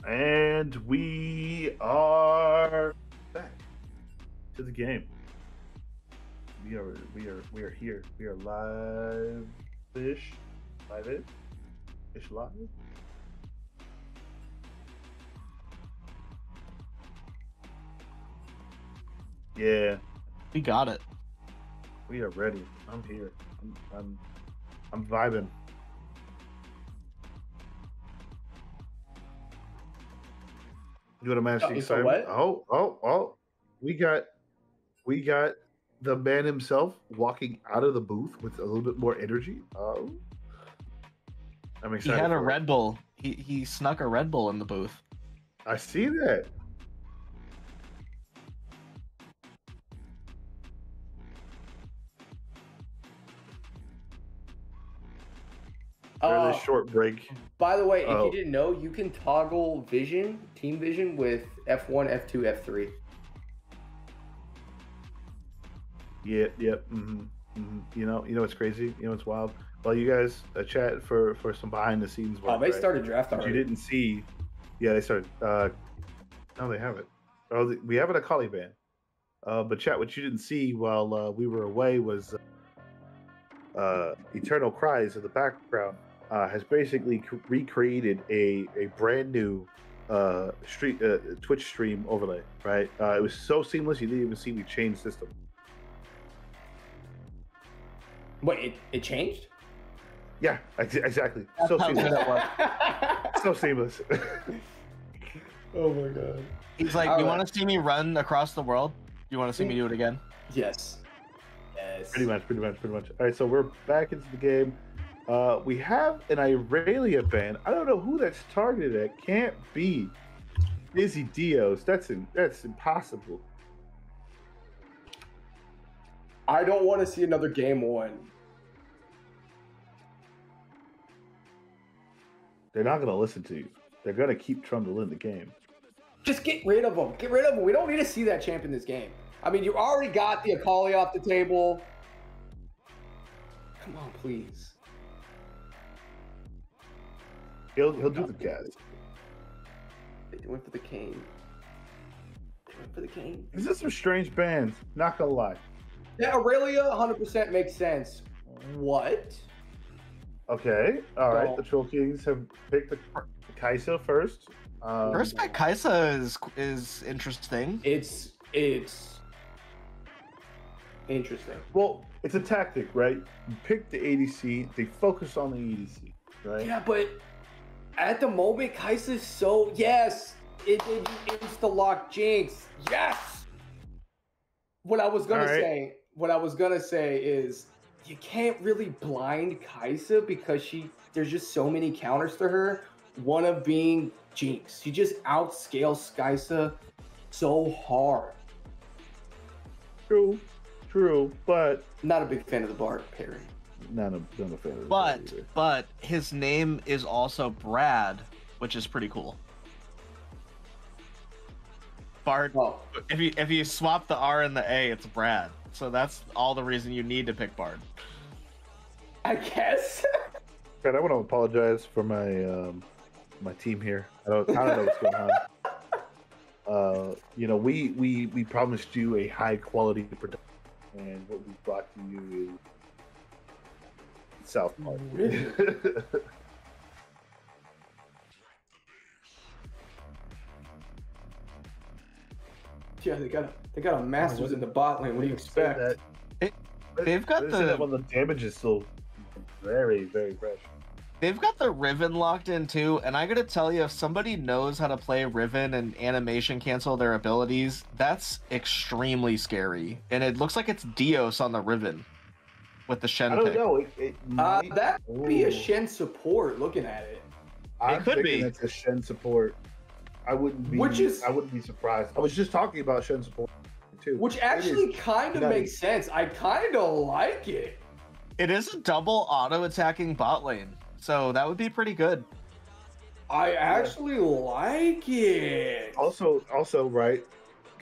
And we are back to the game. We are here. We are live ish. Live it. Ish live. Yeah, We got it. we are ready. I'm here. I'm vibing. You want to match the So excitement? what? Oh. We got we got the man himself walking out of the booth with a little bit more energy. Oh, I'm He excited had a for it. Red Bull. He snuck a Red Bull in the booth. I see that. Fairly short break. By the way, if Oh. you didn't know, you can toggle vision, team vision with F1, F2, F3. Yep. You know what's crazy? You know what's wild? Well, you guys chat for some behind the scenes work. Oh, they right? started draft But already. you didn't see. Yeah, they started. No, they haven't. Oh, we have it at Collie Band. But chat, what you didn't see while we were away was Eternal Cries in the background has basically recreated a brand new Twitch stream overlay. Right? It was so seamless you didn't even see me change system. Wait, it changed? Yeah, exactly. That's So how good seamless. it was. So seamless. Oh my god. He's like, All "You right. want to see me run across the world? You want to see me do it again?" Yes. Yes. Pretty much. All right, so we're back into the game. We have an Irelia ban. I don't know who that's targeted at. Can't be Izzy Dios. That's impossible. I don't want to see another game one. They're not gonna listen to you. They're gonna keep Trundle in the game. Just get rid of them. Get rid of them. We don't need to see that champ in this game. I mean, you already got the Akali off the table. Come on, please. He'll do the gas. They went for the cane. They went for the cane. These are some strange bans. Not gonna lie. Yeah, Aurelia 100% makes sense. What? Okay. All right. So- The Troll Kings have picked the Kai'Sa first. First pick Kaisa is interesting. It's interesting. Well, it's a tactic, right? You pick the ADC. They focus on the ADC, right? Yeah, but at the moment, Kai'Sa's so yes, it insta lock Jinx. Yes. What I was gonna say is you can't really blind Kai'Sa because there's just so many counters to her. One of being Jinx. She just outscales Kai'Sa so hard. True, but Not a big fan of the Bard parry. not a fan of that either. But his name is also Brad, which is pretty cool. Bard. Oh, If you swap the R and the A, it's Brad. So that's all the reason you need to pick Bard. I guess. Fred, I want to apologize for my my team here. I don't know what's going on. We promised you a high quality production, and what we brought to you is South Park. Really? Yeah, they got a Masters in the bot lane. What do you expect? They've got that one. The damage is still very, very fresh. They've got the Riven locked in too, and I gotta tell you, if somebody knows how to play Riven and animation cancel their abilities, that's extremely scary. And it looks like it's Dios on the Riven with the Shen I don't pick. know. It might, That would be a Ooh. Shen support looking at it. I'm could thinking be. it's a Shen support. I wouldn't be. I wouldn't be surprised. I was just talking about Shen support too. Which actually kind of nice. makes sense. I kind of like it. It is a double auto-attacking bot lane, so that would be pretty good. I actually like it. Also, right.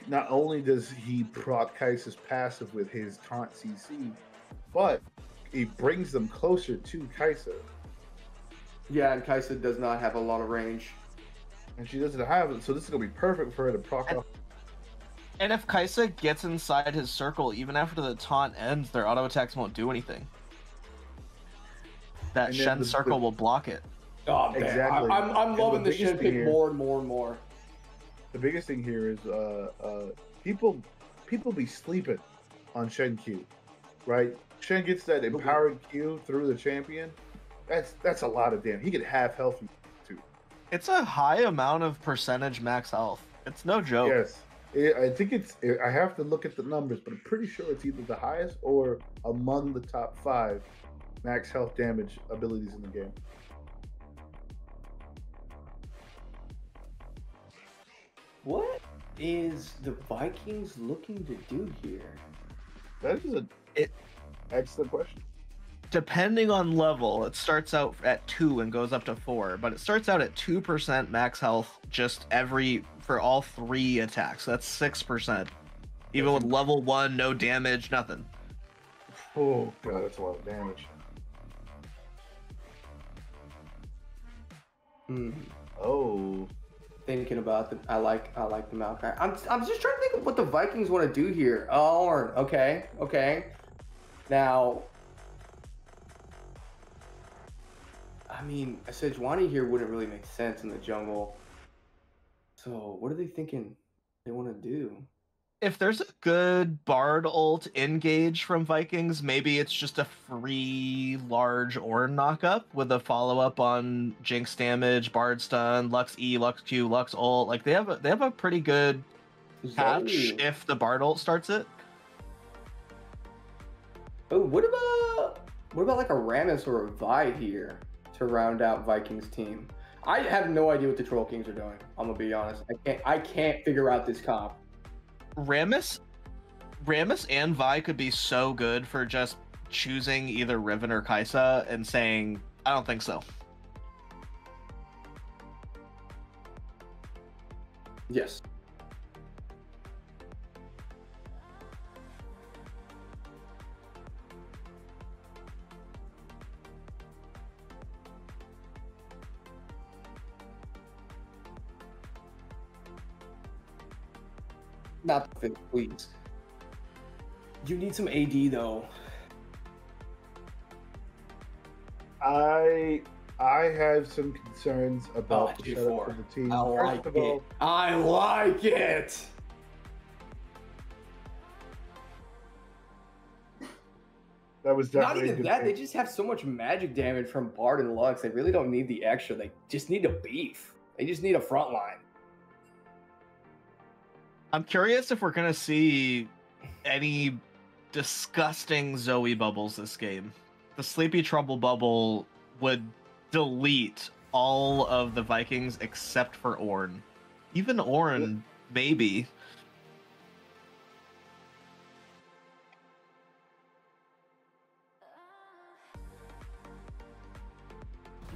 Not only does he proc Kai'Sa's passive with his taunt CC, but he brings them closer to Kai'Sa. Yeah, and Kai'Sa does not have a lot of range. and she doesn't have it, so this is gonna be perfect for her to proc off. And if Kaisa gets inside his circle, even after the taunt ends, their auto attacks won't do anything. That Shen circle will block it. Oh, man. Exactly. I'm loving the Shen pick here, more and more and more. The biggest thing here is people be sleeping on Shen Q, right? Shen gets that empowered Q through the champion. That's a lot of damage. He could half health you too. It's a high amount of percentage max health. It's no joke. Yes. I think I have to look at the numbers, but I'm pretty sure it's either the highest or among the top 5 max health damage abilities in the game. What is the Vikings looking to do here? That is an excellent question. Depending on level, it starts out at 2 and goes up to 4, but it starts out at 2% max health just for all 3 attacks. That's 6%. Even with level 1, no damage, nothing. Oh god, that's a lot of damage. Oh. Thinking about I like the Maokai. I'm just trying to think of what the Vikings want to do here. Oh, Ornn. Okay. Now, I mean, a Sejuani here wouldn't really make sense in the jungle. So, what are they thinking they want to do? If there's a good Bard ult engage from Vikings, maybe it's just a free large Ornn knockup with a follow-up on Jinx damage, Bard stun, Lux E, Lux Q, Lux ult. Like they have a pretty good patch if the Bard ult starts it. Oh, what about like a Rammus or a Vi here to round out Vikings team? I have no idea what the Troll Kings are doing. I'm gonna be honest. I can't figure out this comp. Rammus and Vi could be so good for just choosing either Riven or Kaisa and saying, I don't think so. Yes. Not the fifth, please. You need some AD though. I have some concerns about the setup of the team. I like it. That was definitely not even that. They just have so much magic damage from Bard and Lux. They really don't need the extra. They just need a beef. They just need a front line. I'm curious if we're gonna see any disgusting Zoe bubbles this game. The Sleepy Trouble bubble would delete all of the Vikings except for Ornn. Even Ornn, maybe.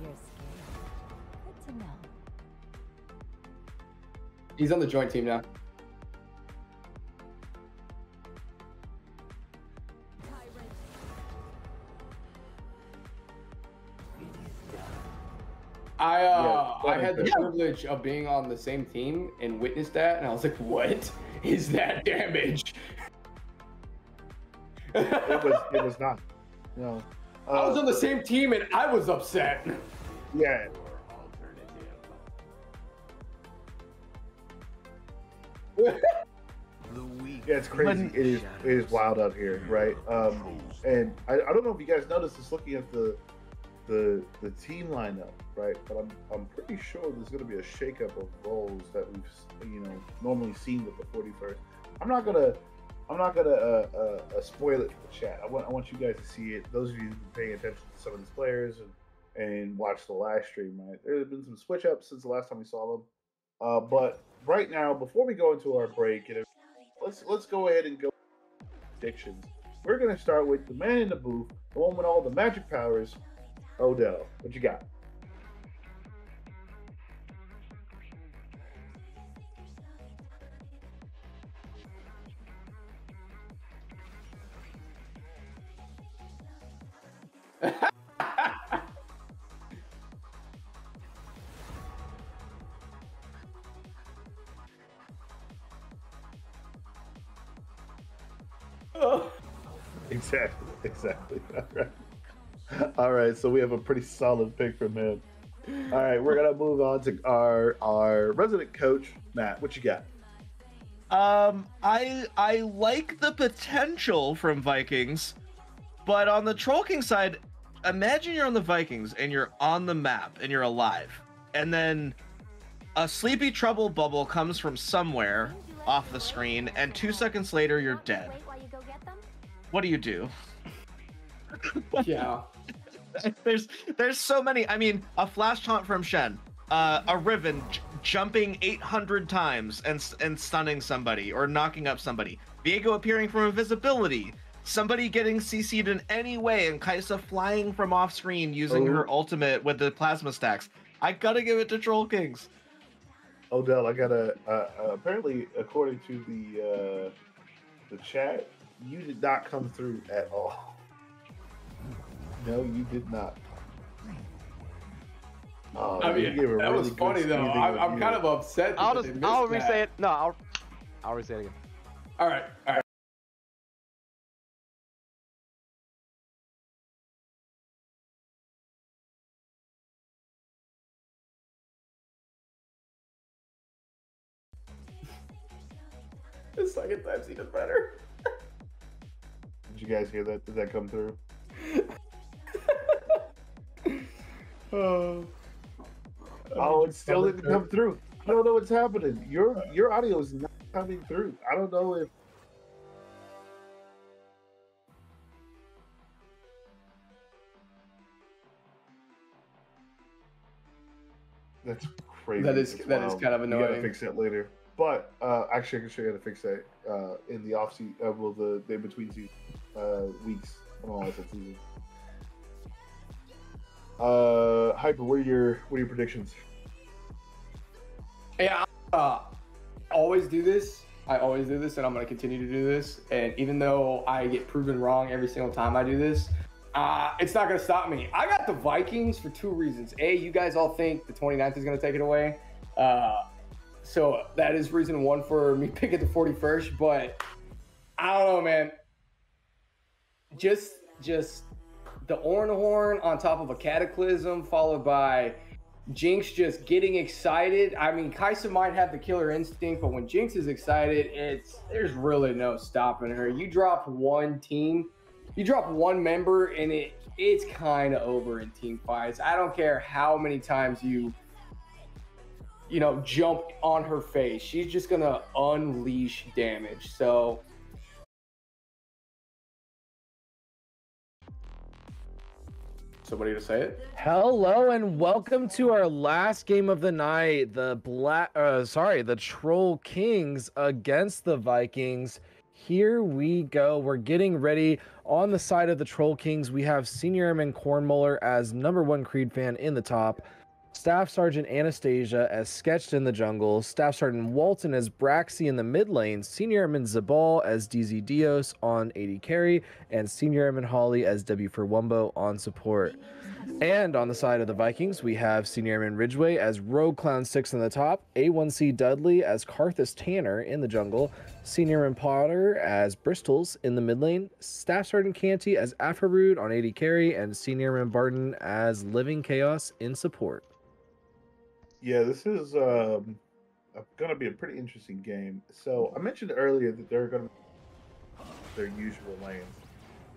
You're scared. Good to know. He's on the joint team now. I had the privilege of being on the same team and witnessed that, and I was like, "What is that damage?" It was not. No. I was on the same team, and I was upset. Yeah. Yeah, it's crazy. It is wild out here, right? And I don't know if you guys noticed this looking at the team lineup, right? But I'm pretty sure there's going to be a shakeup of roles that we've normally seen with the 41st. I'm not gonna spoil it for the chat. I want you guys to see it. Those of you who've been paying attention to some of these players and watch the live stream, right? There have been some switch ups since the last time we saw them. But right now, before we go into our break, let's go ahead and go predictions. We're gonna start with the man in the booth, the one with all the magic powers. Odell, what you got? Oh. Exactly. All right. All right. So we have a pretty solid pick from him. All right, we're gonna move on to our resident coach, Matt. What you got? I like the potential from Vikings, but on the Troll King side, imagine you're on the Vikings and you're on the map and you're alive, and then a sleepy trouble bubble comes from somewhere off the screen, and 2 seconds later you're dead. What do you do? Yeah. There's so many. I mean, a flash taunt from Shen, a Riven jumping 800 times and stunning somebody or knocking up somebody, Viego appearing from invisibility, somebody getting CC'd in any way, and Kaisa flying from off screen using her ultimate with the plasma stacks. I gotta give it to Troll Kings. Odell, I gotta. Apparently, according to the chat, you did not come through at all. No, you did not. Oh, I mean, that really was funny though. I'm kind of upset. I'll re-say it. No, I'll re-say it again. All right. The second time's even better. Did you guys hear that? Did that come through? Oh, it still didn't come through. I don't know what's happening. Your audio is not coming through. I don't know if. That's crazy. That is kind of annoying. You gotta fix that later. But actually, I can show you how to fix that in the off season. The in between season weeks. I don't know what's that season. Hyper, what are your predictions? Yeah, always do this. I always do this, and I'm going to continue to do this. And even though I get proven wrong every single time I do this, it's not going to stop me. I got the Vikings for 2 reasons. A, you guys all think the 29th is going to take it away. So that is reason 1 for me picking the 41st. But I don't know, man. Just the Ornhorn on top of a Cataclysm, followed by Jinx just getting excited. I mean, Kaisa might have the killer instinct, but when Jinx is excited, there's really no stopping her. You drop one member, and it's kind of over in team fights. I don't care how many times you jump on her face. She's just gonna unleash damage. So somebody to say it? Hello and welcome to our last game of the night. The Troll Kings against the Vikings. Here we go. We're getting ready. On the side of the Troll Kings, we have Senior Airman Cornmuller as #1 Creed fan in the top. Staff Sergeant Anastasia as Sketched in the jungle, Staff Sergeant Walton as Braxy in the mid lane, Senior Airman Zabal as DZ Dios on AD carry, and Senior Airman Holly as W for Wumbo on support. And on the side of the Vikings, we have Senior Airman Ridgeway as Rogue Clown 6 in the top, A1C Dudley as Karthus Tanner in the jungle, Senior Airman Potter as Bristols in the mid lane, Staff Sergeant Canty as Afrorude on AD carry, and Senior Airman Barton as Living Chaos in support. Yeah, this is going to be a pretty interesting game. So I mentioned earlier that they're going to be their usual lanes.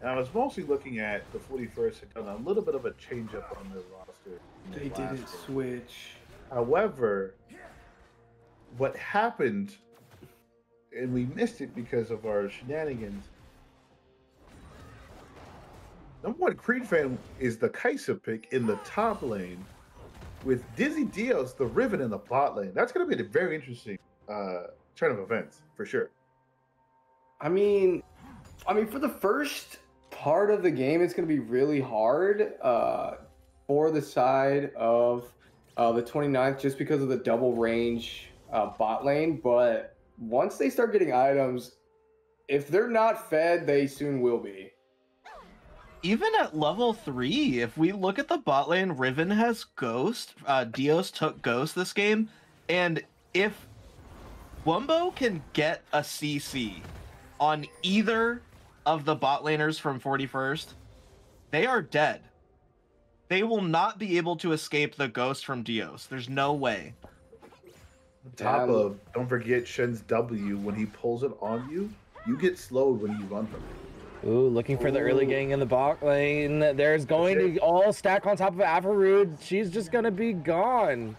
And I was mostly looking at the 41st had done a little bit of a change up on their roster. They didn't switch. However, what happened, and we missed it because of our shenanigans, #1 Creed fan is the Kaisa pick in the top lane, with Dizzy Dios, the Riven in the bot lane. That's going to be a very interesting turn of events, for sure. I mean, for the first part of the game, it's going to be really hard for the side of the 29th just because of the double range bot lane. But once they start getting items, if they're not fed, they soon will be. Even at level 3, if we look at the bot lane, Riven has Ghost. Dios took Ghost this game. And if Wumbo can get a CC on either of the bot laners from 41st, they are dead. They will not be able to escape the ghost from Dios. There's no way. On top of, don't forget Shen's W. When he pulls it on you, you get slowed when you run from it. Ooh, looking for the early gang in the bot lane. There's going to all stack on top of Averud. She's just going to be gone.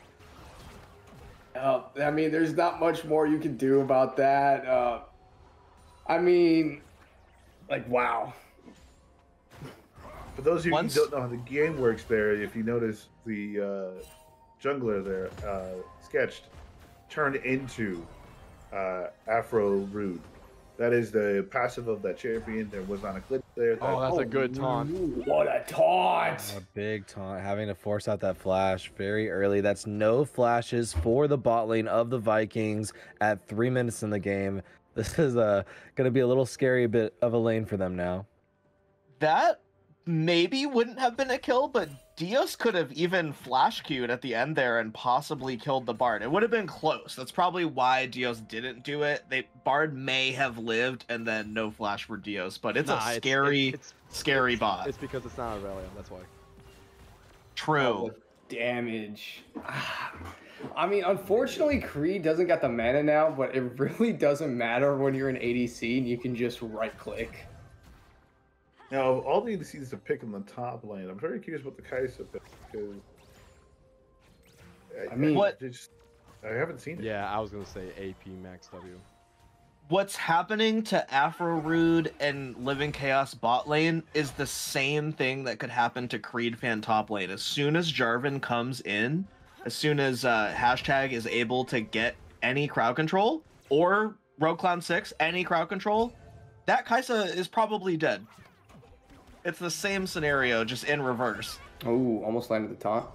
I mean, there's not much more you can do about that. I mean, like, wow. For those of you who don't know how the game works there, if you notice the jungler there, Sketched, turned into Afro Rude. That is the passive of that champion. There was not a glitch there. Oh, that's a good taunt. What a taunt! A big taunt, having to force out that flash very early. That's no flashes for the bot lane of the Vikings at 3 minutes in the game. This is going to be a little scary bit of a lane for them now. That maybe wouldn't have been a kill, but Dios could have even flash queued at the end there and possibly killed the Bard. It would have been close. That's probably why Dios didn't do it. Bard may have lived and then no flash for Dios, but it's a scary, scary bot. It's because it's not Aurelia, that's why. True. Damage. I mean, unfortunately, Creed doesn't got the mana now, but it really doesn't matter when you're in ADC and you can just right-click. Now, all the ADCs to pick in the top lane, I'm very curious what the Kai'Sa pick, because I mean, I haven't seen it. Yeah, I was gonna say AP Max W. What's happening to Afrorude and Living Chaos bot lane is the same thing that could happen to Creed fan top lane. As soon as Jarvan comes in, as soon as hashtag is able to get any crowd control, or Rogue Clown 6, any crowd control, that Kai'Sa is probably dead. It's the same scenario, just in reverse. Oh, almost landed the taunt.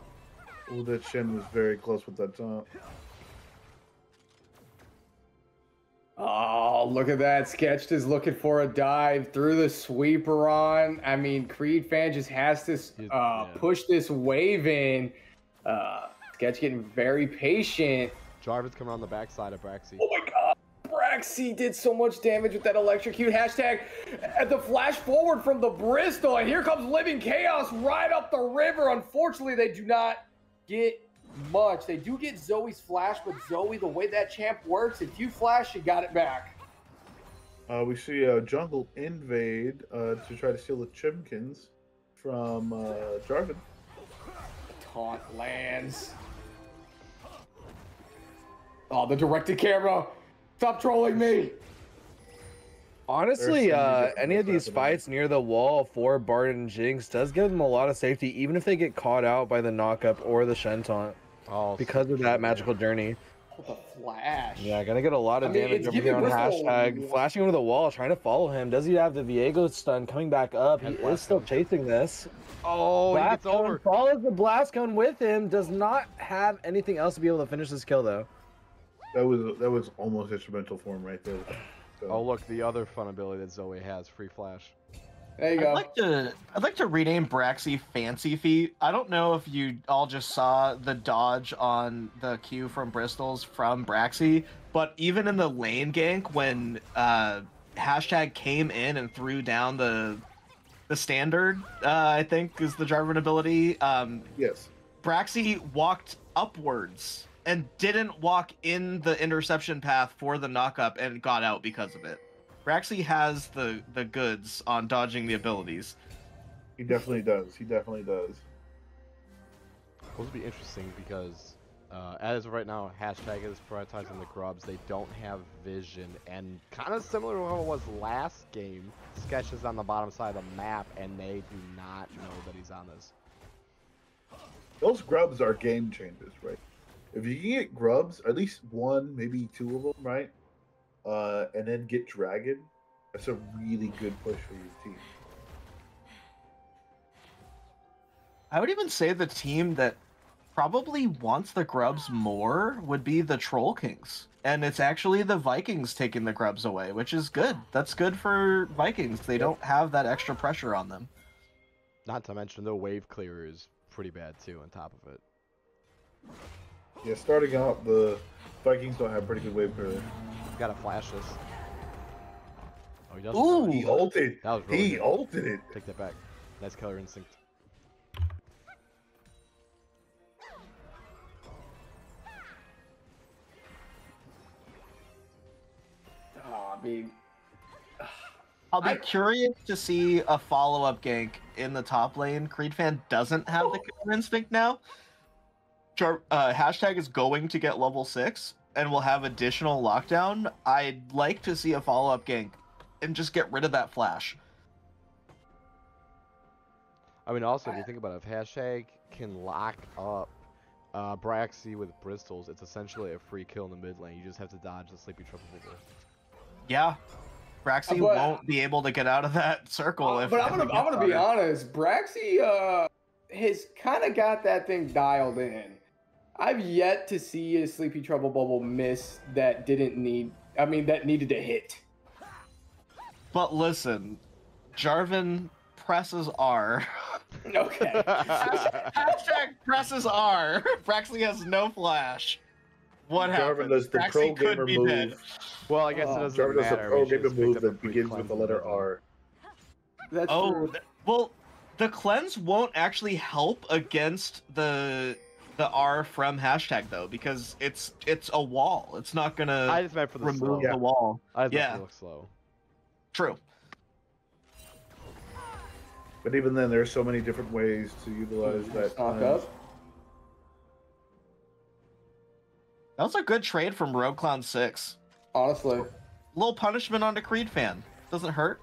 Oh, that Shen was very close with that taunt. Oh, look at that. Sketched is looking for a dive through the sweeper on. I mean, Creed fan just has to push this wave in. Sketch getting very patient. Jarvan's coming on the backside of Braxy. Oh my god. Braxy did so much damage with that electrocute. Hashtag at the flash forward from the Bristol. And here comes Living Chaos right up the river. Unfortunately, they do not get much. They do get Zoe's flash, but Zoe, the way that champ works, if you flash, you got it back. We see a jungle invade to try to steal the Chimkins from Jarvan. Taunt lands. Oh, the directed camera. Stop trolling me. Honestly, any of these fights near the wall for Bard and Jinx does give them a lot of safety, even if they get caught out by the knockup or the Shen taunt. Oh, because of that magical journey. Oh, the flash. Yeah, gonna get a lot of damage over here on hashtag. Flashing over the wall, trying to follow him. Does he have the Viego stun coming back up? He is still chasing this. Oh, he gets over. Follows the blast cone with him. Does not have anything else to be able to finish this kill though. That was almost instrumental for him right there. So. Oh look, the other fun ability that Zoe has, free flash. There you go. I'd like to rename Braxy Fancy Feet. I don't know if you all just saw the dodge on the Q from Bristol's from Braxy, but even in the lane gank when hashtag came in and threw down the standard, I think is the Jarvan ability. Yes. Braxy walked upwards and didn't walk in the interception path for the knockup and got out because of it. Braxy has the goods on dodging the abilities. He definitely does. He definitely does. This will be interesting because as of right now, hashtag is prioritizing the grubs. They don't have vision, and kind of similar to how it was last game, Sketch is on the bottom side of the map, and they do not know that he's on this. Those grubs are game changers, right? If you can get grubs, at least one, maybe two of them, right? And then get Dragon, that's a really good push for your team. I would even say the team that probably wants the grubs more would be the Troll Kings. And it's actually the Vikings taking the grubs away, which is good. That's good for Vikings. They don't have that extra pressure on them. Not to mention the wave clear is pretty bad too on top of it. Yeah, starting out, the Vikings don't have pretty good wave clear. Gotta flash this. Oh, he does. Ooh. He ulted. That was really He good. ulted it. Take that back. Nice killer instinct. Oh, I mean, I'll be curious to see a follow-up gank in the top lane. Creed fan doesn't have the killer instinct now. Hashtag is going to get level 6 and will have additional lockdown. I'd like to see a follow-up gank and just get rid of that flash. I mean, also, if you think about it, if Hashtag can lock up Braxy with Bristol's, it's essentially a free kill in the mid lane. You just have to dodge the Sleepy Triple Bubble. Yeah. Braxy won't be able to get out of that circle. But I'm gonna be honest. Braxy has kind of got that thing dialed in. I've yet to see a Sleepy Trouble Bubble miss that that needed to hit. But listen, Jarvan presses R. Okay. Hashtag presses R. Braxy has no flash. What Jarvan happened? does the pro Braxy could gamer be move. dead. Well, I guess it doesn't Jarvan does the matter. pro We should gamer just pick move up a that free begins cleanse with the in letter mid lane. R. That's Oh, true. well, the cleanse won't actually help against the R from Hashtag though, because it's a wall. It's not I gonna just meant for the remove slow. the wall. I just meant Yeah. for the slow. True. But even then, there's so many different ways to utilize that. Stock cleanse. up. That was a good trade from Rogue Clown 6. Honestly. Little punishment on the Creed fan. Doesn't hurt.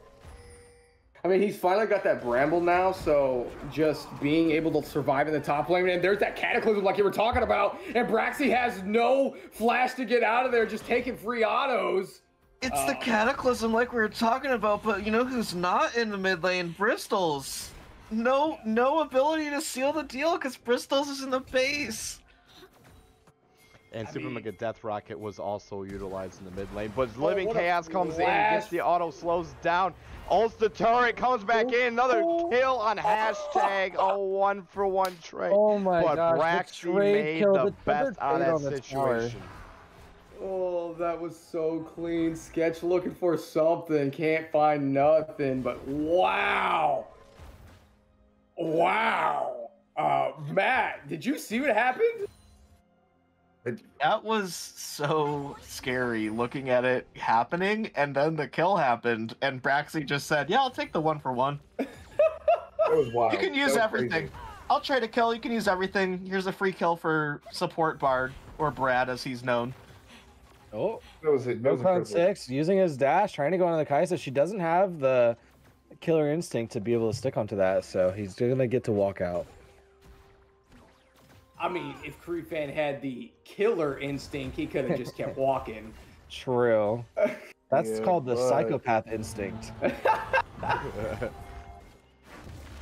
I mean, he's finally got that Bramble now, so just being able to survive in the top lane, and there's that Cataclysm like you were talking about, and Braxy has no flash to get out of there, just taking free autos. It's the Cataclysm like we were talking about, but you know who's not in the mid lane? Bristol's. No ability to seal the deal because Bristol's is in the base. And Super mean- Mega Death Rocket was also utilized in the mid lane, but Oh, Living what a Chaos comes in and gets flash. the auto, slows down. Ults the turret, comes back in, another kill on Hashtag. A 1-for-1 trade. Oh my But gosh, the Braxy trade made kill, the the best out trade of on that the tower. situation. Oh, that was so clean. Sketch looking for something, can't find nothing, but wow. Wow. Matt, did you see what happened? That was so scary looking at it happening, and then the kill happened, and Braxy just said, "Yeah, I'll take the 1-for-1. That was wild. You can use That was everything. crazy. I'll trade a kill. You can use everything. Here's a free kill for support Bard, or Brad as he's known." Oh, That was it. That Rogue was Clown incredible. 6 using his dash, trying to go into the Kaisa. She doesn't have the killer instinct to be able to stick onto that, so he's gonna get to walk out. I mean, if Creed fan had the killer instinct, he could have just kept walking. True. That's Yeah, called the but- psychopath instinct.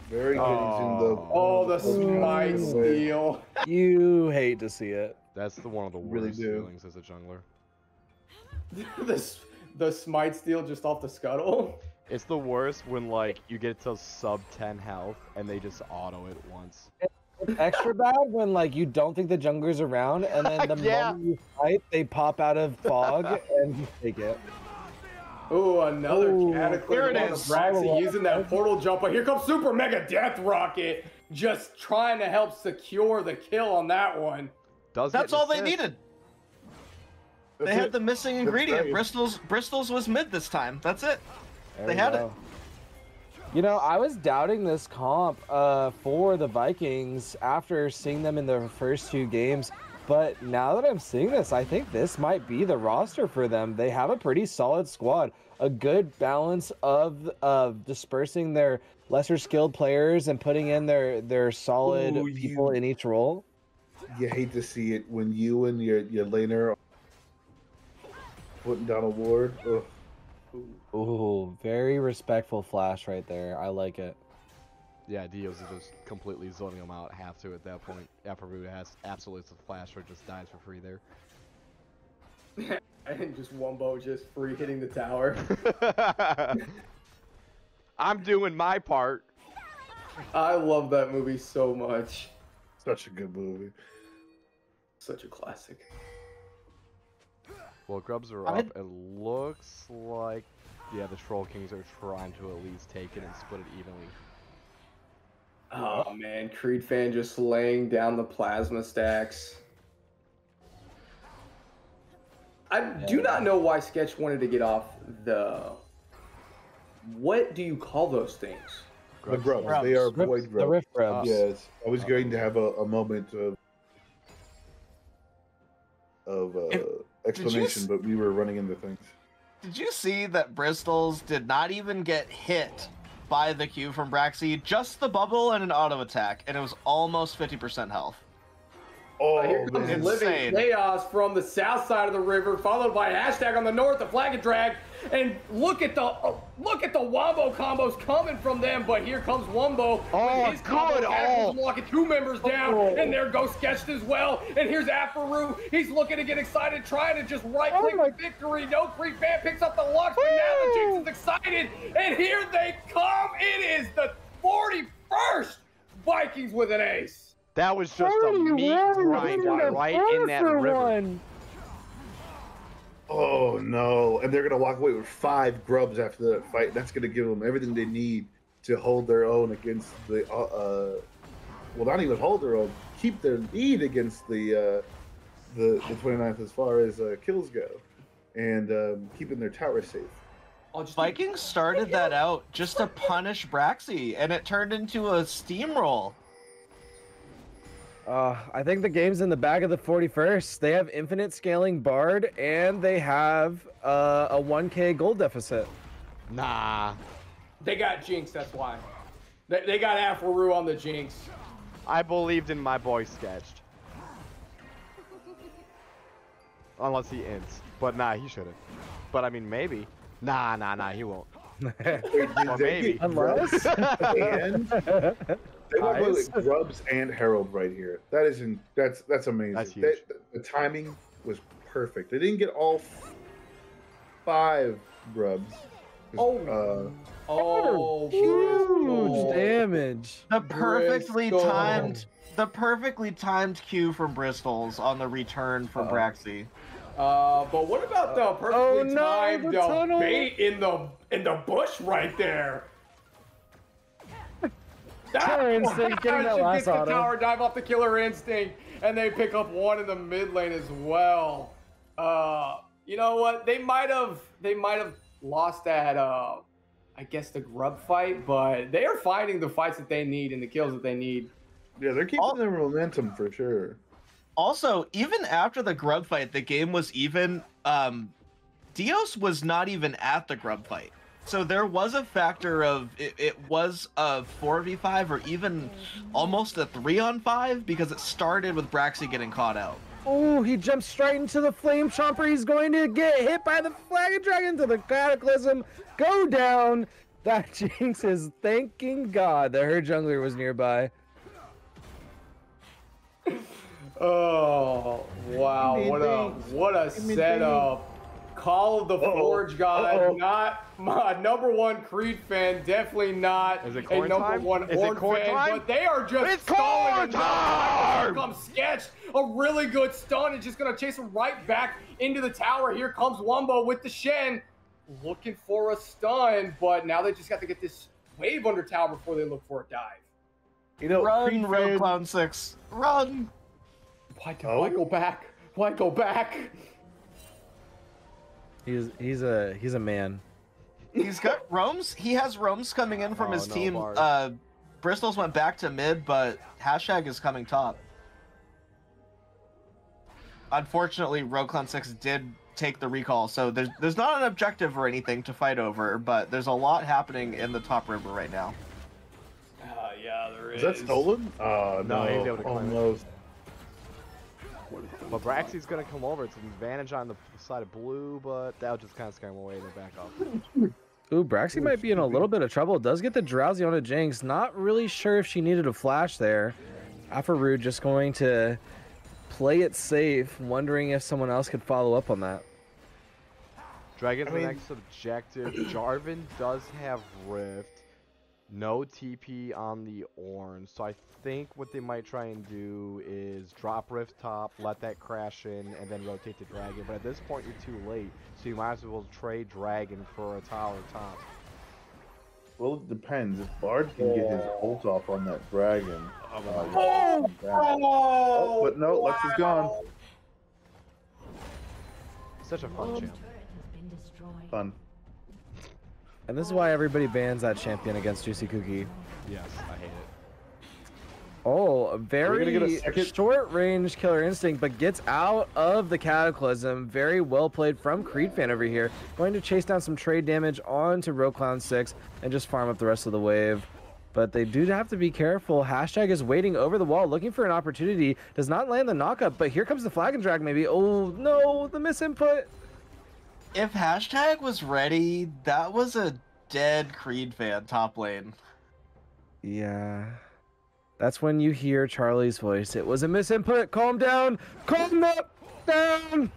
Very good using the. Oh, the Ooh. smite steal. You hate to see it. That's one of the Really worst do. feelings as a jungler. the smite steal just off the scuttle. It's the worst when like you get to sub 10 health and they just auto it once. It's extra bad when like you don't think the jungler's around, and then the Yeah. moment you fight, they pop out of fog and you take it. Oh, another Ooh, cataclysm here it on the is. Braxy using that portal jump. But here comes Super Mega Death Rocket, just trying to help secure the kill on that one. Does That's get an all they assist. needed. That's They had it. the missing That's ingredient. right. Bristol's was mid this time. That's it. There They we had it. go. You know, I was doubting this comp for the Vikings after seeing them in their first 2 games, but now that I'm seeing this, I think this might be the roster for them. They have a pretty solid squad, a good balance of dispersing their lesser skilled players and putting in their solid Ooh, people in each role. You hate to see it when you and your laner are putting down a ward. Ugh. Ooh, very respectful flash right there. I like it. Yeah, Dios is just completely zoning him out, have to at that point. Afrovu has absolutely the flash or just dies for free there. And just Wumbo just free hitting the tower. I'm doing my part. I love that movie so much. Such a good movie. Such a classic. Well, grubs are I- up. It looks like yeah, the Troll Kings are trying to at least take it and split it evenly. Oh man, Creed fan just laying down the plasma stacks. I do not know why Sketch wanted to get off the. What do you call those things? The grubs. They are void grubs. The rift grubs. Yes, I was going to have a moment of explanation, but we were running into things. Did you see that Bristol's did not even get hit by the Q from Braxy? Just the bubble and an auto attack, and it was almost 50% health. Oh, Here comes man. Living Chaos from the south side of the river, followed by hashtag on the north, the flag and drag. And look at the wombo combos coming from them. But here comes Wombo. Oh, with his combo good. locking 2 members down. And there goes Sketched as well. And here's Afaru. He's looking to get excited, trying to just right-click victory. No Creep fan picks up the Lux, but now the Jinx is excited. And here they come. It is the 41st Vikings with an ace. That was just a meat grind right in that river. Oh no! And they're gonna walk away with 5 grubs after that fight. That's gonna give them everything they need to hold their own against the well, not even hold their own, keep their lead against the 29th as far as kills go, and keeping their tower safe. Vikings started that out just to punish Braxy, and it turned into a steamroll. I think the game's in the bag of the 41st. They have infinite scaling Bard, and they have a 1k gold deficit. Nah. They got Jinx, that's why. They got Afaru on the Jinx. I believed in my boy Sketched. Unless he ints. But nah, he shouldn't. But I mean, maybe. Nah, he won't. Or maybe. Unless? They went with grubs and Herald right here. That's amazing. That's huge. The timing was perfect. They didn't get all 5 grubs. Huge damage. The perfectly timed Q from Bristol's on the return for Braxy. But what about the perfectly timed tunnel. bait in the bush right there? Killer Instinct getting that last the auto. tower dive off the Killer Instinct, and they pick up 1 in the mid lane as well. You know what? They might have lost that. I guess the grub fight, but they are finding the fights that they need and the kills that they need. Yeah, they're keeping their momentum for sure. Also, even after the grub fight, the game was even. Dios was not even at the grub fight. So there was a factor of it was a 4v5 or even almost a 3-on-5 because it started with Braxy getting caught out. Oh, he jumps straight into the Flame Chomper. He's going to get hit by the Flag and Dragon to the Cataclysm. Go down. That Jinx is thanking God that her jungler was nearby. Oh, wow. What a setup. Call of the Forge God, not my #1 Creed fan, definitely not Is it a corn time? #1 Is it Horn corn fan, time? but they are just It's stalling corn and time! Here comes Sketch, a really good stun, and just gonna chase him right back into the tower. Here comes Wumbo with the Shen, looking for a stun, but now they just got to get this wave under tower before they look for a dive. You know, Run, Rogue Clown 6. Run! Why go back? Why go back? He's a man. He's got roams. He has roams coming in from his no, team. Bard. Bristol's went back to mid, but hashtag is coming top. Unfortunately, Rogue Clown 6 did take the recall, so there's not an objective or anything to fight over, but there's a lot happening in the top river right now. Yeah, there is. Is that stolen? No, No, he's able to claim it. almost. But Braxy's gonna come over. It's an advantage on the side of blue, but that'll just kind of scare him away and then back off. Ooh, Braxy might be in a little bit of trouble. Does get the Drowsy on a Jinx. Not really sure if she needed a flash there. Afaru just going to play it safe, wondering if someone else could follow up on that. Dragon's the next objective. Jarvan does have Rift. No TP on the orange, so I think what they might try and do is drop Rift top, let that crash in, and then rotate the dragon. But at this point, you're too late, so you might as well trade dragon for a tower top. Well, it depends. If Bard can get his ult off on that dragon. But no, Lex is gone. Such a fun champ. Fun. And this is why everybody bans that champion against Juicy Cookie. Yes, I hate it. Oh, a Are we very gonna get a second? short-range Killer Instinct, but gets out of the Cataclysm. Very well played from Creed fan over here. Going to chase down some trade damage onto Roclown 6 and just farm up the rest of the wave. But they do have to be careful. Hashtag is waiting over the wall, looking for an opportunity. Does not land the knockup, but here comes the flag and drag maybe. Oh, no, the misinput. If Hashtag was ready, that was a dead Creed fan top lane. Yeah. That's when you hear Charlie's voice. It was a misinput. Calm down. Calm up. Down.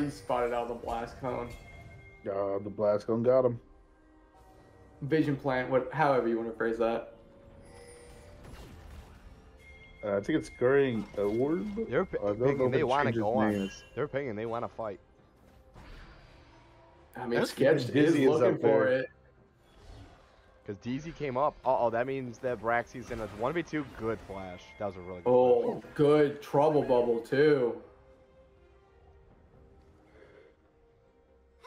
He spotted out the blast cone. The blast gun got him. Vision plant, however you want to phrase that. I think it's scurrying orb. They're I don't know pinging, if they it want to changes go on. names. They're pinging, they want to fight. I mean, That's Sketch is Dizzy is looking up for there. it. Because DZ came up. Uh-oh, that means that Braxy's in a 1v2. Good flash. That was a really good flash. Oh, good trouble bubble too.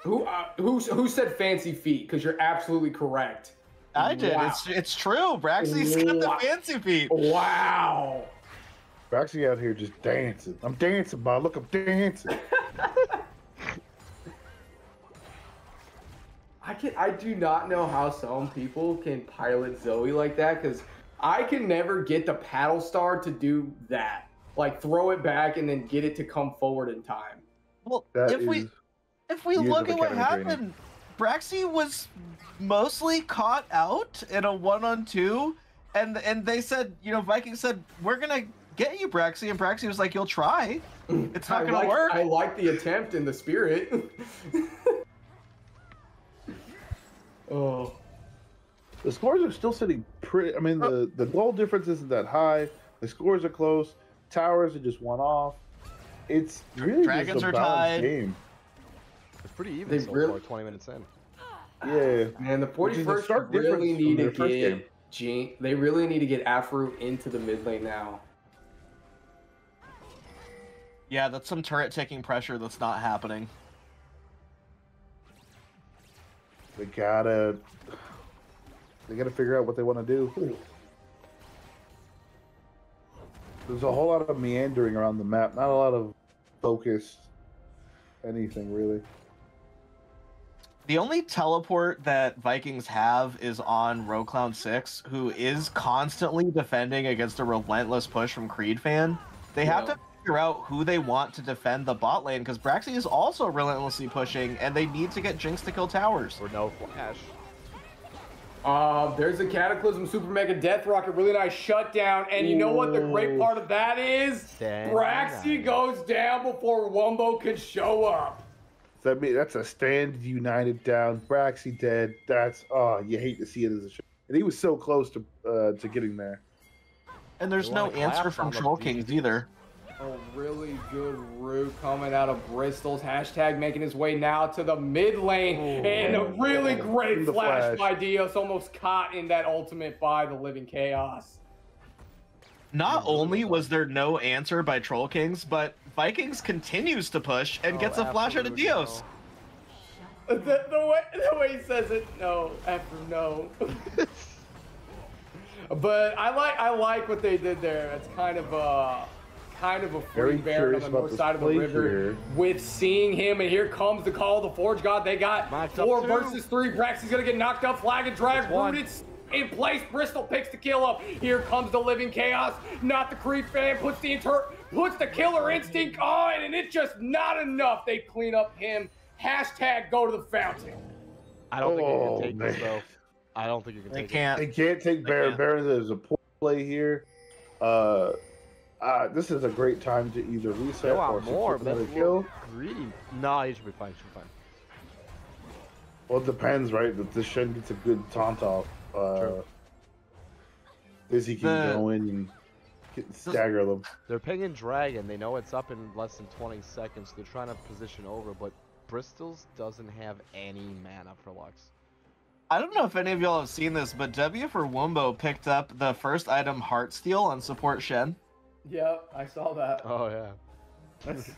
Who said fancy feet? Because you're absolutely correct. I did. Wow. It's true. Braxy's got the Wow. fancy feet. Wow. We're actually out here just dancing. I'm dancing, Bob. Look, I'm dancing. I do not know how some people can pilot Zoe like that, because I can never get the paddle star to do that. Like throw it back and then get it to come forward in time. Well, That if we years look of at what academy training. happened, Braxy was mostly caught out in a 1-on-2, and they said, Vikings said, we're gonna get you, Braxy, and Braxy was like, you'll try. It's not gonna work. I like the attempt and the spirit. Oh. The scores are still sitting pretty. I mean, the goal difference isn't that high. The scores are close. Towers are just one off. It's really Dragons just a are balanced tied. game. It's pretty even They so really- far, 20 minutes in. Yeah. Man, the Which is a 41st stark really difference need from to their first game. get They really need to get Afro into the mid lane now. Yeah, that's some turret taking pressure that's not happening. They gotta figure out what they want to do. There's a whole lot of meandering around the map, not a lot of focused anything really. The only teleport that Vikings have is on Roclown 6, who is constantly defending against a relentless push from Creed fan. They have to figure out who they want to defend the bot lane, because Braxy is also relentlessly pushing, and they need to get Jinx to kill towers. Or no flash. There's a Cataclysm Super Mega Death Rocket, really nice shutdown, and you know what the great part of that is? Dang. Braxy goes down before Wumbo can show up. So that's a stand united down. Braxy dead. That's you hate to see it as a show. And he was so close to getting there. And there's They no wanna answer collapse from on the Troll beat. Kings either. A really good root coming out of Bristol's. Hashtag making his way now to the mid lane. And a really great The flash flash. by Dios, almost caught in that ultimate by the Living Chaos. Not only was there no answer by Troll Kings, but Vikings continues to push and gets a flash out of absolutely Dios. The way he says it, no, after no. But I like what they did there. It's kind of a Very free Baron on curious the about north this side of the play river here. with seeing him, and here comes the call of the Forge God. They got Knocked up 4 two. versus 3. Braxy's gonna get knocked up. Flag and drag. That's one. Rooted in place. Bristol picks the kill up. Here comes the Living Chaos. Not the Creep fan. Puts the Killer Instinct on, and it's just not enough. They clean up him. Hashtag go to the fountain. I don't think you Oh, can take this, man. though. I don't think you can They take can't. They can't take Baron. can't. Baron is a poor play here. This is a great time to either it. They reset or want more, but another that's a kill. little greedy. No, you should be fine. You should be fine. Well, it depends, right? If the Shen gets a good taunt off, Izzy can go in and stagger them. They're pinging Dragon. They know it's up in less than 20 seconds. They're trying to position over, but Bristol's doesn't have any mana for Lux. I don't know if any of y'all have seen this, but W for Wumbo picked up the first item Heartsteel on support Shen. Yep, I saw that. Oh, yeah.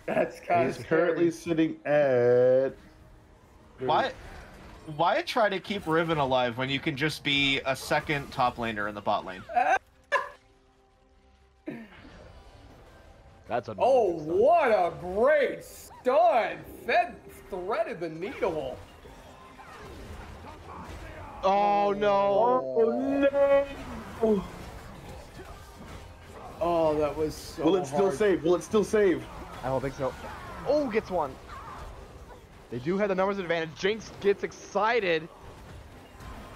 That's kind of He's currently sitting at... Why try to keep Riven alive when you can just be a second top laner in the bot lane? That's a what a great stun! Threaded the needle. Oh no! Oh no! Oh, that was so Will it still save? Will it still save? I don't think so. Oh, gets one. They do have the numbers advantage. Jinx gets excited.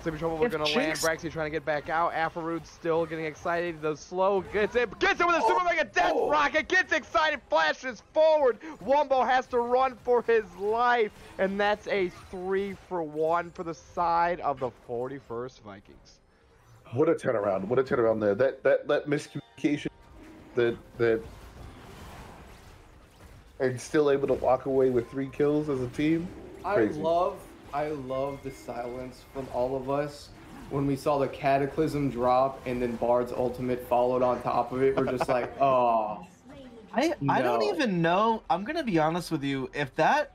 Sleepy Trouble, we're gonna land. Braxy trying to get back out. Afarood's still getting excited. The slow gets it with a super mega death rocket. Gets excited, flashes forward. Wumbo has to run for his life, and that's a 3-for-1 for the side of the 41st Vikings. What a turnaround! What a turnaround there. That miscommunication, that and still able to walk away with 3 kills as a team. Crazy. I love the silence from all of us when we saw the Cataclysm drop and then Bard's ultimate followed on top of it. We're just like, oh. I don't even know. I'm gonna be honest with you. If that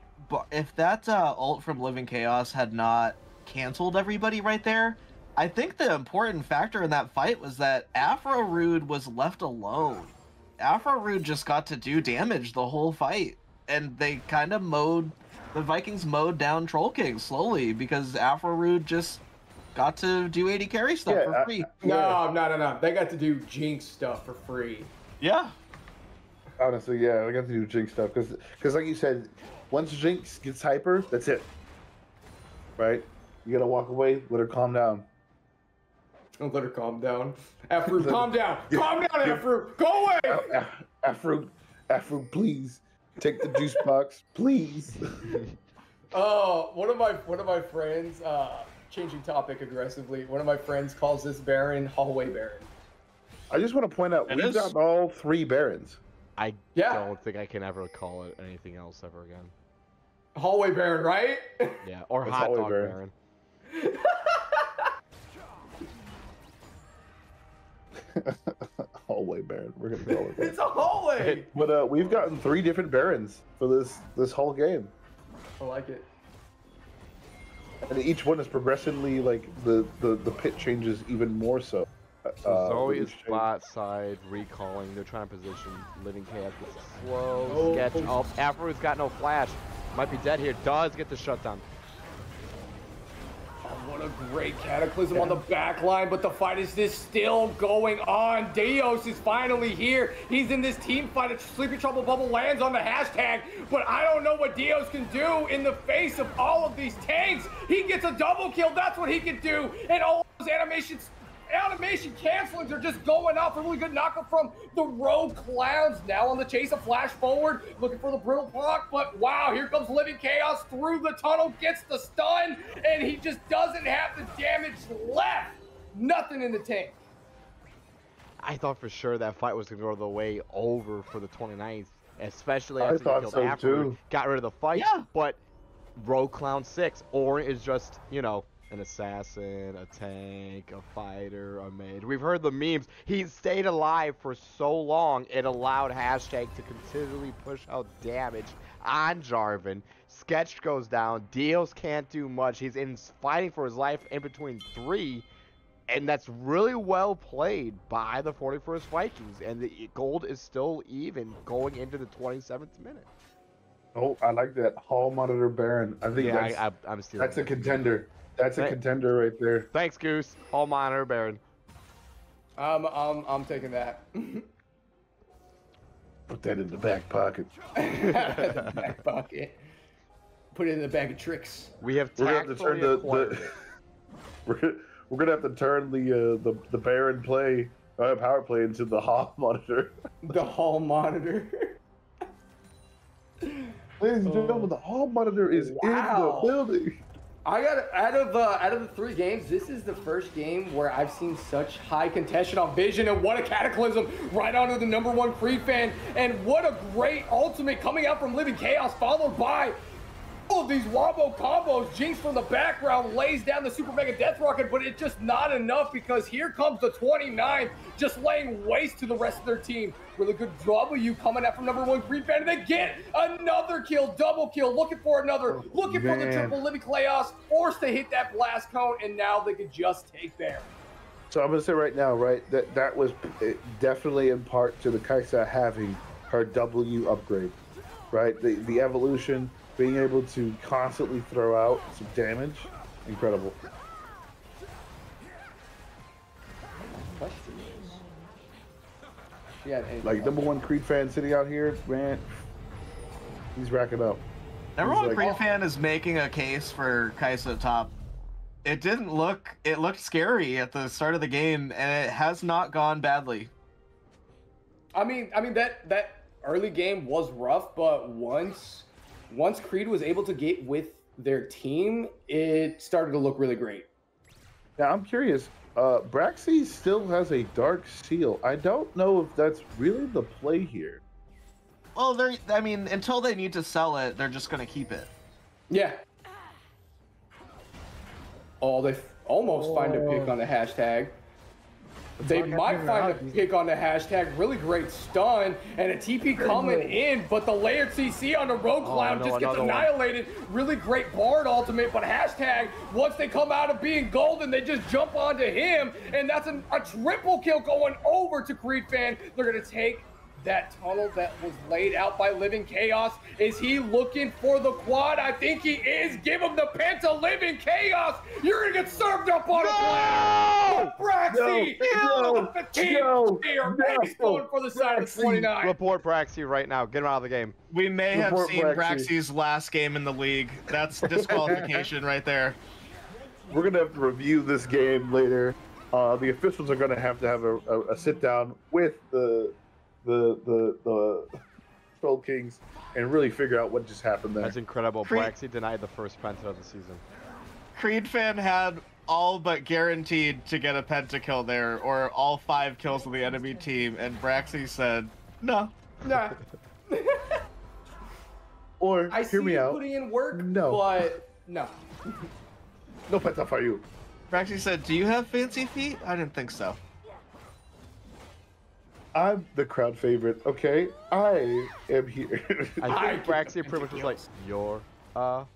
ult from Living Chaos had not canceled everybody right there, I think the important factor in that fight was that Afarood was left alone. Afarood just got to do damage the whole fight, and they kind of the Vikings mowed down Troll King slowly because Afarood just got to do 80 carry stuff for free. No. They got to do Jinx stuff for free. Yeah. Honestly, yeah, I got to do Jinx stuff because like you said, once Jinx gets hyper, that's it. Right? You gotta walk away, let her calm down. Don't let her calm down. Afarood, calm down. Calm down, Afarood. Go away. Afarood, please. Take the juice box, please. Oh, one of my friends, changing topic aggressively. One of my friends calls this Baron Hallway Baron. I just want to point out we've got all 3 Barons. I don't think I can ever call it anything else ever again. Hallway Baron, right? Yeah, or It's Hot Hallway Dog Baron. Hallway Baron. We're gonna call it that. It's a hallway. But we've gotten 3 different Barons for this whole game. I like it. And each one is progressively like the pit changes even more so. Zoe is bot side recalling. They're trying to position. Living Chaos gets a slow sketch up. Afarood's got no flash. Might be dead here. Does get the shutdown. Oh, what a great Cataclysm on the back line, but the fight is still going on. Dios is finally here. He's in this team fight. Sleepy Trouble Bubble lands on the hashtag, but I don't know what Dios can do in the face of all of these tanks. He gets a double kill. That's what he can do. And all those animation cancelings are just going off. A really good knockup from the Rogue Clowns. Now on the chase, a flash forward, looking for the Brittle Block, but wow, here comes Living Chaos through the tunnel, gets the stun, and he just doesn't have the damage left. Nothing in the tank. I thought for sure that fight was going to go the way over for the 29th, especially after he killed so Afarood. too. Got rid of the fight, but Rogue Clown 6, or is just, you know, an assassin, a tank, a fighter, a mage. We've heard the memes. He stayed alive for so long, it allowed hashtag to continually push out damage on Jarvan. Sketch goes down. Dios can't do much. He's fighting for his life in between 3. And that's really well played by the 41st Vikings. And the gold is still even going into the 27th minute. Oh, I like that Hall Monitor Baron. I think that's a contender. That's a contender right there. Thanks, Goose. Hall Monitor Baron. I'm taking that. Put that in the back pocket. The back pocket. Put it in the bag of tricks. We have We're gonna have to turn the we're gonna have to turn the Baron play power play into the Hall Monitor. The Hall Monitor. Ladies and gentlemen, the Hall Monitor is in the building. I got out of the 3 games, this is the first game where I've seen such high contention on Vision, and what a cataclysm right onto the #1 Creed fan, and what a great ultimate coming out from Living Chaos, followed by all of these wombo combos. Jinx from the background lays down the super mega death rocket, but it's just not enough because here comes the 29, just laying waste to the rest of their team. Really good W coming out from #1 Green Fan, and they get another kill, double kill, looking for another, looking for the triple Living Chaos, forced to hit that blast cone, and now they could just take there. So I'm gonna say right now, right, that was definitely in part to the Kaisa having her W upgrade, right? The evolution, being able to constantly throw out some damage, incredible. Question is, yeah, Like #1 Creed fan sitting out here, man, he's racking up. #1 like, Creed fan is making a case for Kaisa top. It looked scary at the start of the game, and it has not gone badly. I mean that early game was rough, but once Creed was able to get with their team, it started to look really great. Now I'm curious, Braxy still has a dark seal. I don't know if that's really the play here. Well, until they need to sell it, they're just gonna keep it. Yeah. Oh, they almost find a pick on the hashtag. They might find a pick on the hashtag. Really great stun and a TP coming in, but the layered CC on the Rogue Cloud just gets annihilated. Really great Bard ultimate, but hashtag, once they come out of being golden, they just jump onto him, and that's a triple kill going over to Creed fan. They're gonna take that tunnel that was laid out by Living Chaos. Is he looking for the quad? I think he is. Give him the penta, Living Chaos. You're gonna get served up on a platter. Braxy, the team here. He's going for the side of the 29. Report Braxy right now. Get him out of the game. We may have Report seen Braxy. Braxy's last game in the league. That's disqualification right there. We're gonna have to review this game later. The officials are gonna have a sit down with the Troll Kings and really figure out what just happened there. That's incredible. Creed- Braxy denied the first penta of the season. Creed fan had all but guaranteed to get a pentakill there, or all 5 kills of the enemy team, and Braxy said, no. Nah. Or I hear see me you out. putting in work, No. but no. No penta for you. Braxy said, do you have fancy feet? I didn't think so. I'm the crowd favorite, okay? I am here. I think Braxy pretty much was like, you're a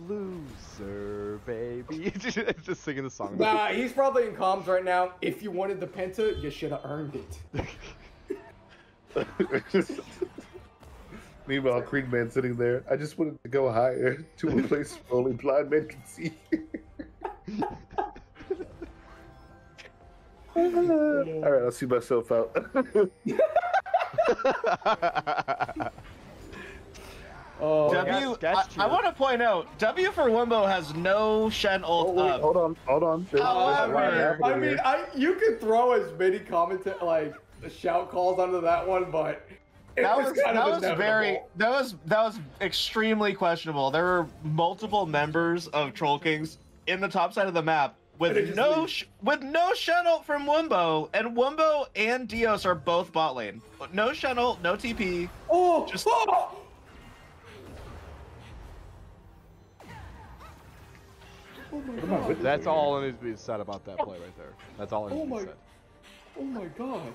loser, baby. Just singing the song. Nah, he's probably in comms right now. If you wanted the penta, you should have earned it. Meanwhile, Creed Man sitting there. I just wanted to go higher to a place where only blind men can see. All right, I'll see myself out. Oh, I want to point out, W for Wimbo has no Shen ult wait, up. hold on. You could throw as many shout calls under that one, but that was extremely questionable. There were multiple members of Troll Kings in the top side of the map with no Shen ult from Wimbo, and Wimbo and Dios are both bot lane. No Shen ult, no TP. Oh my god. That's all that needs to be said about that play right there. That's all that needs to be said. Oh my god.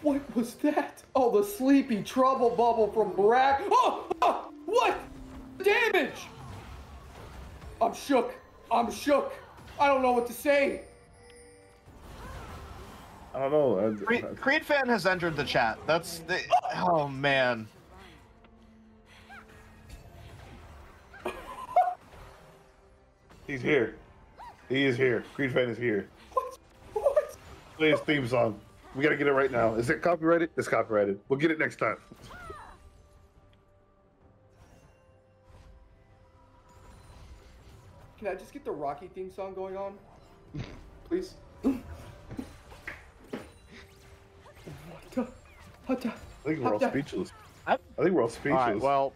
What was that? Oh, the sleepy trouble bubble from Brack. Oh, what? Damage! I'm shook. I don't know what to say. I don't know. Creed fan has entered the chat. Oh man. He's here. He is here. Creed fan is here. What? Play his theme song. We gotta get it right now. Is it copyrighted? It's copyrighted. We'll get it next time. Can I just get the Rocky theme song going on? Please? I think we're all speechless. I think we're all speechless. All right, well,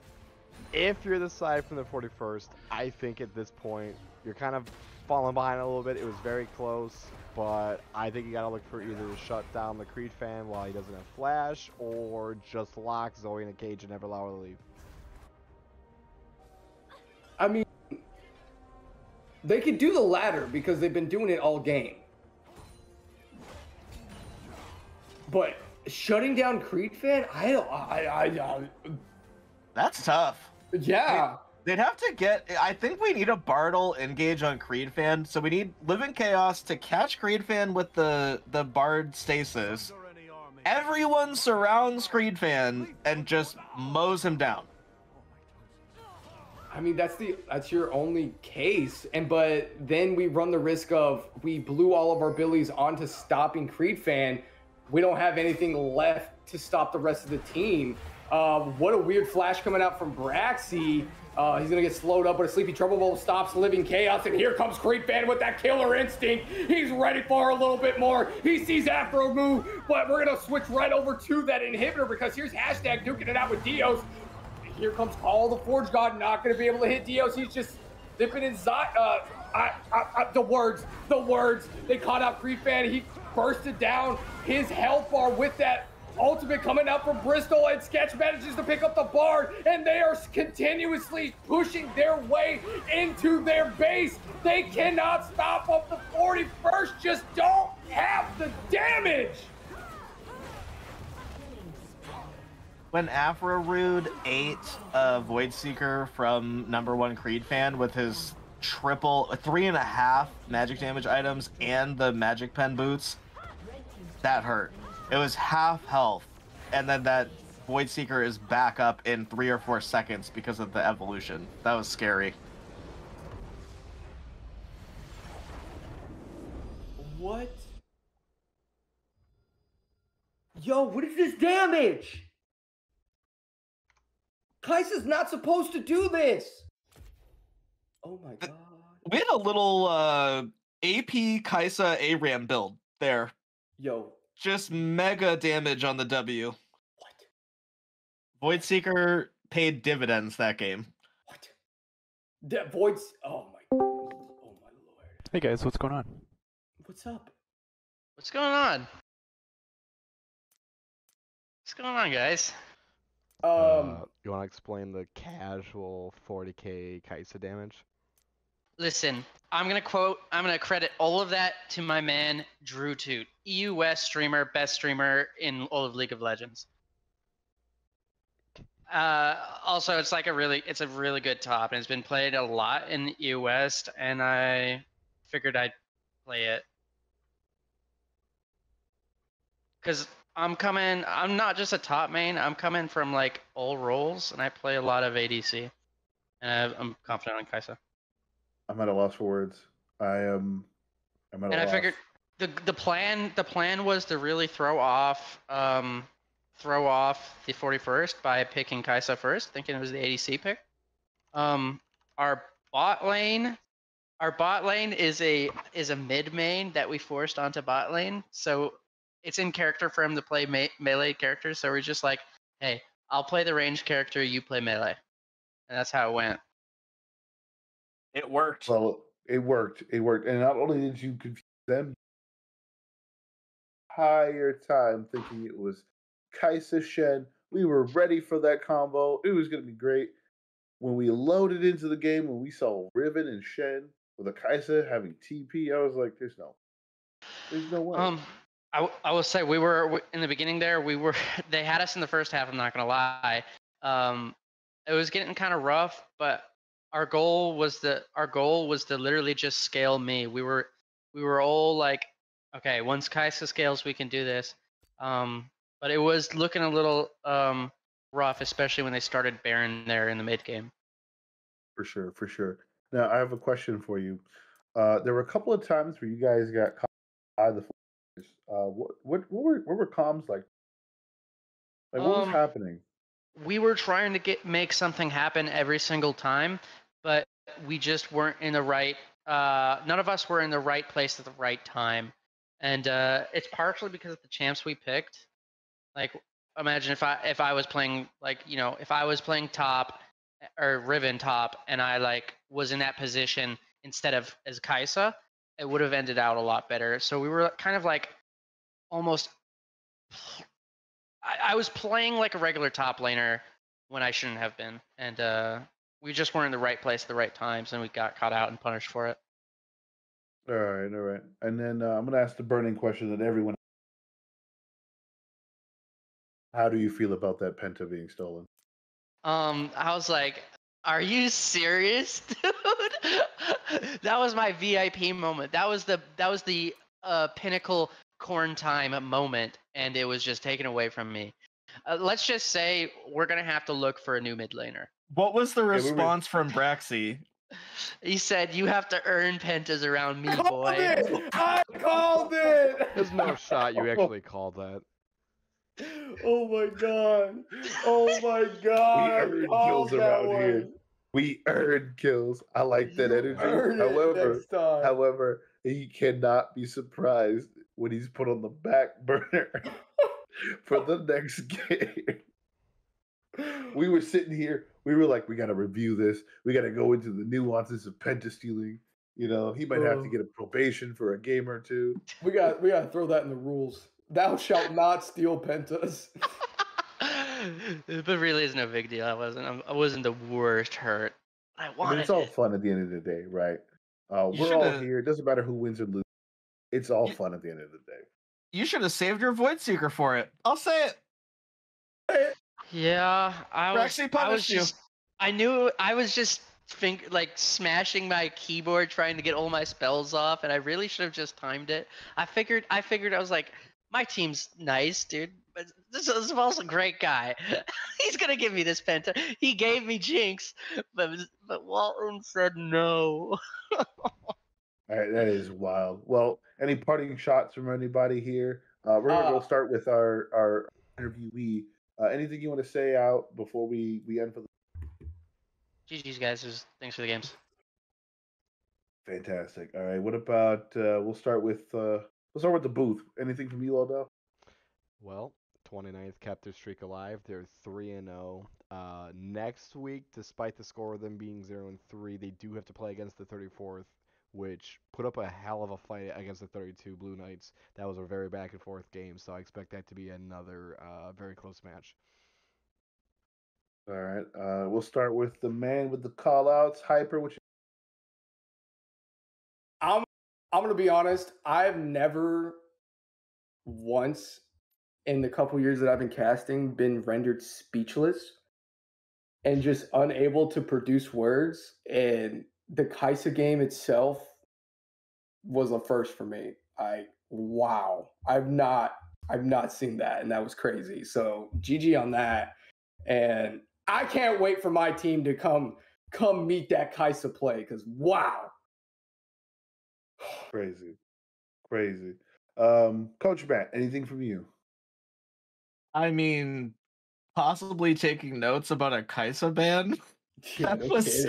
if you're the side from the 41st, I think at this point you're kind of falling behind a little bit. It was very close, but I think you gotta look for either to shut down the Creed fan while he doesn't have flash, or just lock Zoe in a cage and never allow her to leave. I mean, they could do the latter because they've been doing it all game. But shutting down Creed fan, That's tough. yeah. They'd have to get. I think we need a Bartle engage on Creed fan. So we need Living Chaos to catch Creed fan with the Bard stasis. Everyone surrounds Creed fan and just mows him down. I mean, that's your only case, but then we run the risk of we blew all of our abilities onto stopping Creed fan. We don't have anything left to stop the rest of the team. What a weird flash coming out from Braxy. He's gonna get slowed up, but a Sleepy Trouble Bowl stops Living Chaos, and here comes Creed fan with that killer instinct. He's ready for a little bit more. He sees Afro move, but we're gonna switch right over to that inhibitor because here's hashtag duking it out with Dios. Here comes Call the Forge God, not going to be able to hit Dios. He's just dipping in the words. They caught out Creed fan. He bursted down his health bar with that ultimate coming out from Bristol, and Sketch manages to pick up the Bard, and they are continuously pushing their way into their base. They cannot stop up. The 41st just don't have the damage. When Afro Rude ate a Void Seeker from #1 Creed fan with his triple 3.5 magic damage items and the magic pen boots, that hurt. It was half health, and then that Void Seeker is back up in 3 or 4 seconds because of the evolution. That was scary. What? Yo, what is this damage? Kaisa's not supposed to do this. Oh my god. We had a little AP Kaisa ARAM build there. Yo. Just mega damage on the W. What? Void Seeker paid dividends that game. What? That Void's. Oh my lord. Hey guys, what's going on? What's up? What's going on? What's going on, guys? You want to explain the casual 40k Kaisa damage? Listen, I'm gonna credit all of that to my man Drew Toot, EU West streamer, best streamer in all of League of Legends. Also, it's a really good top, and it's been played a lot in EU West, and I figured I'd play it. Cause I'm not just a top main, I'm coming from like all roles, and I play a lot of ADC. And I'm confident on Kaisa. I'm at a loss for words. I'm at a loss. And I figured the plan was to really throw off the 41st by picking Kaisa first, thinking it was the ADC pick. Our bot lane is a mid main that we forced onto bot lane, so it's in character for him to play melee characters. So we're just like, hey, I'll play the ranged character, you play melee, and that's how it went. It worked. Well, it worked. It worked. And not only did you confuse them, entire time thinking it was Kaisa Shen. We were ready for that combo. It was going to be great. When we loaded into the game, when we saw Riven and Shen with a Kaisa having TP, I was like, there's no way. I will say we were in the beginning there. They had us in the first half. I'm not gonna lie. It was getting kind of rough, but our goal was to literally just scale me. We were all like, okay, once Kaisa scales, we can do this. But it was looking a little rough, especially when they started Baron there in the mid game. For sure. Now I have a question for you. There were a couple of times where you guys got caught by the. What were comms like? Like what was happening? We were trying to make something happen every single time, but we just weren't in the right. None of us were in the right place at the right time, and it's partially because of the champs we picked. Like, imagine if I was playing if I was playing top, or Riven top, and I like was in that position instead of as Kaisa, it would have ended out a lot better. So we were kind of like almost. I was playing like a regular top laner when I shouldn't have been, and we just weren't in the right place at the right times, and we got caught out and punished for it. All right. And then I'm going to ask the burning question that everyone. How do you feel about that Penta being stolen? I was like, "Are you serious, dude?" That was my VIP moment. That was the pinnacle corn time moment, and it was just taken away from me. Let's just say we're gonna have to look for a new mid laner. What was the response from Braxy? He said, "You have to earn pentas around me, boy." I called it. There's no shot you actually called that. Oh my god! Oh my god! We earn kills around here. We earn kills. I like that energy. However, he cannot be surprised when he's put on the back burner for the next game. We were sitting here. We were like, we got to review this. We got to go into the nuances of penta stealing. You know, he might have to get a probation for a game or two. We got to throw that in the rules. Thou shalt not steal pentas. But really, it's no big deal. I wasn't the worst hurt. I wanted it's all it. fun at the end of the day, right? We're all here. It doesn't matter who wins or loses. It's all fun at the end of the day. You should have saved your Void Seeker for it. I'll say it. Yeah, I was you. just. I knew I was just smashing my keyboard trying to get all my spells off, and I really should have just timed it. I figured I was like, my team's nice, dude, but this is also a great guy. He's gonna give me this penta. He gave me Jinx, but Walton said no. All right, that is wild. Well, any parting shots from anybody here? We're gonna go start with our interviewee. Anything you want to say out before we end for the GG's guys, thanks for the games. Fantastic. All right, what about we'll start with the booth. Anything from you, Aldell? Well, 29th kept their streak alive. They're 3-0. Next week, despite the score of them being 0-3, they do have to play against the 34th, which put up a hell of a fight against the 32 Blue Knights. That was a very back and forth game, so I expect that to be another very close match. All right, we'll start with the man with the call outs, Hyper. I'm gonna be honest. I've never once in the couple years that I've been casting been rendered speechless and just unable to produce words. And the Kaisa game itself was a first for me. Wow. I've not seen that, and that was crazy. So GG on that. And I can't wait for my team to come meet that Kaisa play, because wow. Crazy. Coach Matt, anything from you? I mean, possibly taking notes about a Kaisa ban. Yeah, that was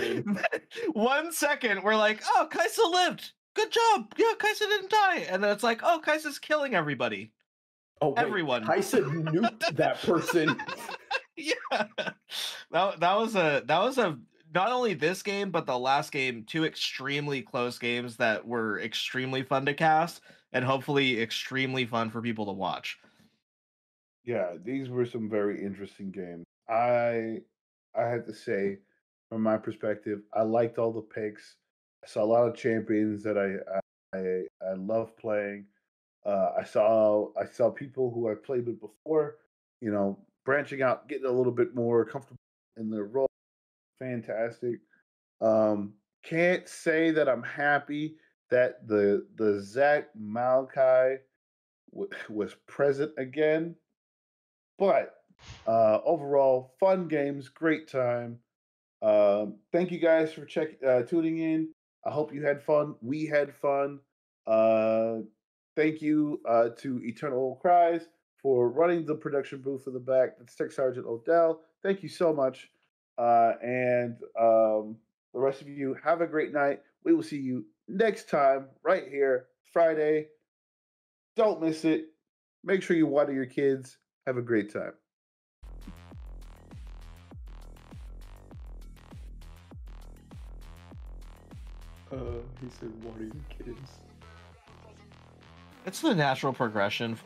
1 second. We're like, oh, Kaisa lived. Good job. Yeah, Kaisa didn't die. And then it's like, oh, Kaisa's killing everybody. Oh, wait, everyone. Kaisa nuked that person. Yeah, that was a not only this game but the last game, two extremely close games that were extremely fun to cast and hopefully extremely fun for people to watch. Yeah, these were some very interesting games. I had to say, from my perspective, I liked all the picks. I saw a lot of champions that I love playing. I saw people who I played with before, you know, branching out, getting a little bit more comfortable in their role. Fantastic. Can't say that I'm happy that the Zach Malachi was present again, but overall, fun games, great time. Thank you guys for tuning in. I hope you had fun. We had fun. Thank you to Eternal Cries for running the production booth for the back. That's Tech Sergeant Odell. Thank you so much. And the rest of you, have a great night. We will see you next time right here, Friday. Don't miss it. Make sure you water your kids. Have a great time. He said, "What are your kids?" It's the natural progression